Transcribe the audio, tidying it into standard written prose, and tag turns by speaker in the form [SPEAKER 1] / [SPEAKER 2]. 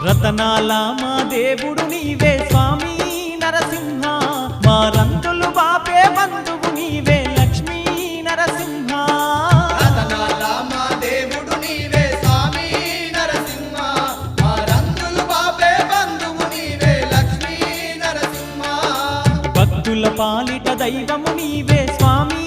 [SPEAKER 1] రతనాల మా దేవుడు నీవే స్వామి నరసింహ, మా రంగులు బాపే బంధువు నీవే లక్ష్మీ నరసింహ.
[SPEAKER 2] రతనాల మా దేవుడు నీవే స్వామి నరసింహ, మా రంగులు బాపే బంధువు నీవే లక్ష్మీ నరసింహ.
[SPEAKER 1] భక్తుల పాలిట దైవము నీవే స్వామి